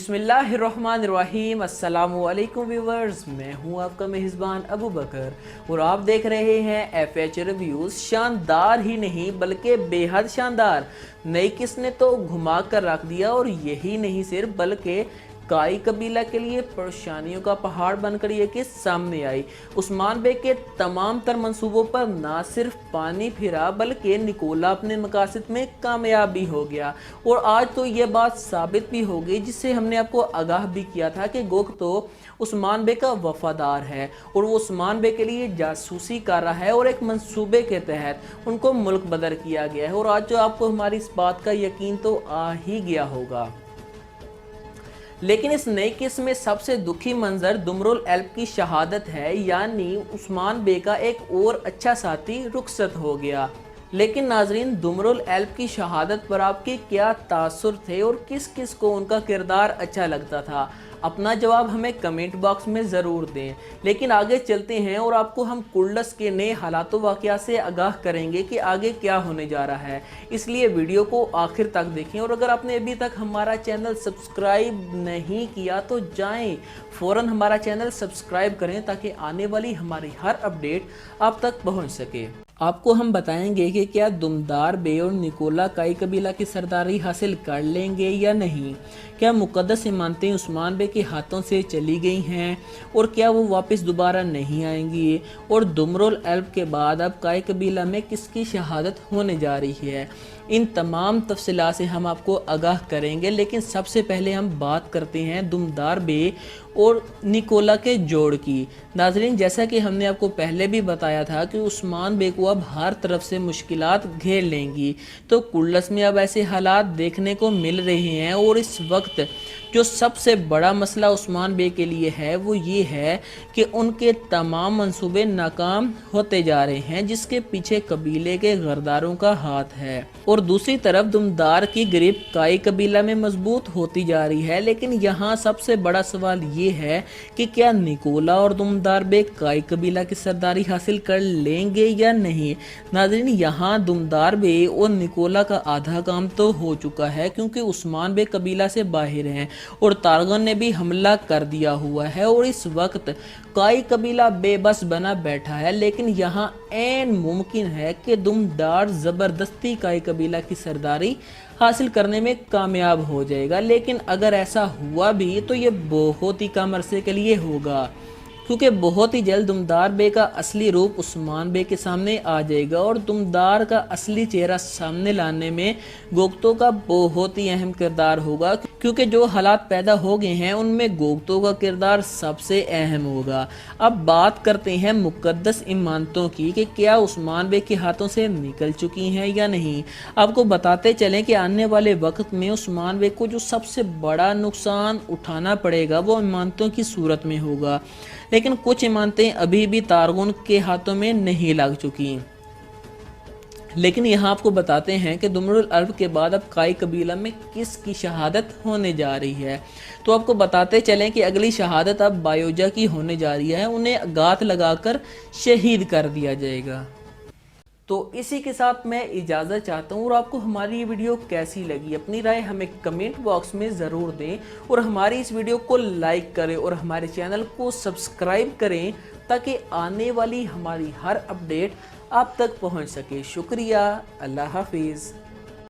बिस्मिल्लाहिर्रहमानिर्रहीम। अस्सलामुअलैकुम व्यूवर्स, मैं हूं आपका मेज़बान अबू बकर और आप देख रहे हैं FH रिव्यूज़। शानदार ही नहीं बल्कि बेहद शानदार नई किस्त ने तो घुमा कर रख दिया, और यही नहीं सिर्फ बल्कि काई कबीला के लिए परेशानियों का पहाड़ बनकर ये किस्त सामने आई। उस्मान बे के तमाम तर मंसूबों पर ना सिर्फ पानी फिरा बल्कि निकोला अपने मकासद में कामयाब भी हो गया। और आज तो ये बात साबित भी हो गई, जिससे हमने आपको आगाह भी किया था कि गोग तो उस्मान बे का वफादार है और वो उस्मान बे के लिए जासूसी कर रहा है और एक मंसूबे के तहत उनको मुल्क बदर किया गया है। और आज जो आपको हमारी इस बात का यकीन तो आ ही गया होगा। लेकिन इस नई किस्म में सबसे दुखी मंजर दुमरुल एल्ब की शहादत है, यानी उस्मान बे का एक और अच्छा साथी रुखसत हो गया। लेकिन नाजरीन, दुमरुल एल्ब की शहादत पर आपके क्या तासुर थे और किस किस को उनका किरदार अच्छा लगता था? अपना जवाब हमें कमेंट बॉक्स में ज़रूर दें। लेकिन आगे चलते हैं और आपको हम कुल्लस के नए हालात वाक़या से आगाह करेंगे कि आगे क्या होने जा रहा है, इसलिए वीडियो को आखिर तक देखें। और अगर आपने अभी तक हमारा चैनल सब्सक्राइब नहीं किया तो जाएं फ़ौरन हमारा चैनल सब्सक्राइब करें, ताकि आने वाली हमारी हर अपडेट आप तक पहुंच सके। आपको हम बताएंगे कि क्या दुमदार बे और निकोला काई कबीला की सरदारी हासिल कर लेंगे या नहीं, क्या मुकद्दस इमारतें उस्मान बे के हाथों से चली गई हैं और क्या वो वापस दोबारा नहीं आएंगी, और दुमरुल एल्ब के बाद अब काई कबीला में किसकी शहादत होने जा रही है। इन तमाम तफसीलात से हम आपको आगाह करेंगे। लेकिन सबसे पहले हम बात करते हैं दुमदार बे और निकोला के जोड़ की। नाजरीन, जैसा कि हमने आपको पहले भी बताया था कि उस्मान बे को अब हर तरफ से मुश्किलात घेर लेंगी, तो कुल्लस में अब ऐसे हालात देखने को मिल रहे हैं। और इस वक्त जो सबसे बड़ा मसला उस्मान बे के लिए है वो ये है कि उनके तमाम मंसूबे नाकाम होते जा रहे हैं, जिसके पीछे कबीले के गरदारों का हाथ है। और दूसरी तरफ दुमदार की ग्रिप काई कबीला में मजबूत होती जा रही है। लेकिन यहाँ सबसे बड़ा सवाल ये है कि क्या निकोला और दुमदार बे काई कबीला की सरदारी हासिल कर लेंगे या नहीं। नाज़रीन, यहाँ दुमदार बे और निकोला का आधा काम तो हो चुका है, क्योंकि उस्मान बे कबीला से बाहर हैं और तारगन ने भी हमला कर दिया हुआ है। और इस वक्त काई कबीला बेबस बना बैठा है। लेकिन यहाँ ऐन मुमकिन है कि दुमदार ज़बरदस्ती काई कबीला की सरदारी हासिल करने में कामयाब हो जाएगा। लेकिन अगर ऐसा हुआ भी तो ये बहुत ही कम अरसे के लिए होगा, क्योंकि बहुत ही जल्द दुमदार बे का असली रूप उस्मान बे के सामने आ जाएगा। और दुमदार का असली चेहरा सामने लाने में गोगतों का बहुत ही अहम किरदार होगा, क्योंकि जो हालात पैदा हो गए हैं उनमें गोगतों का किरदार सबसे अहम होगा। अब बात करते हैं मुकद्दस इमारतों की कि क्या उस्मान बे के हाथों से निकल चुकी हैं या नहीं। आपको बताते चलें कि आने वाले वक्त में उस्मान बे को जो सबसे बड़ा नुकसान उठाना पड़ेगा वो इमारतों की सूरत में होगा। लेकिन कुछ इमारतें अभी भी तारगुन के हाथों में नहीं लग चुकी। लेकिन यहाँ आपको बताते हैं कि दुमरुल एल्ब के बाद अब काई कबीला में किसकी शहादत होने जा रही है। तो आपको बताते चलें कि अगली शहादत अब बायोजा की होने जा रही है। उन्हें गात लगाकर शहीद कर दिया जाएगा। तो इसी के साथ मैं इजाज़त चाहता हूँ। और आपको हमारी ये वीडियो कैसी लगी, अपनी राय हमें कमेंट बॉक्स में ज़रूर दें। और हमारी इस वीडियो को लाइक करें और हमारे चैनल को सब्सक्राइब करें, ताकि आने वाली हमारी हर अपडेट आप तक पहुँच सके। शुक्रिया। अल्लाह हाफिज़।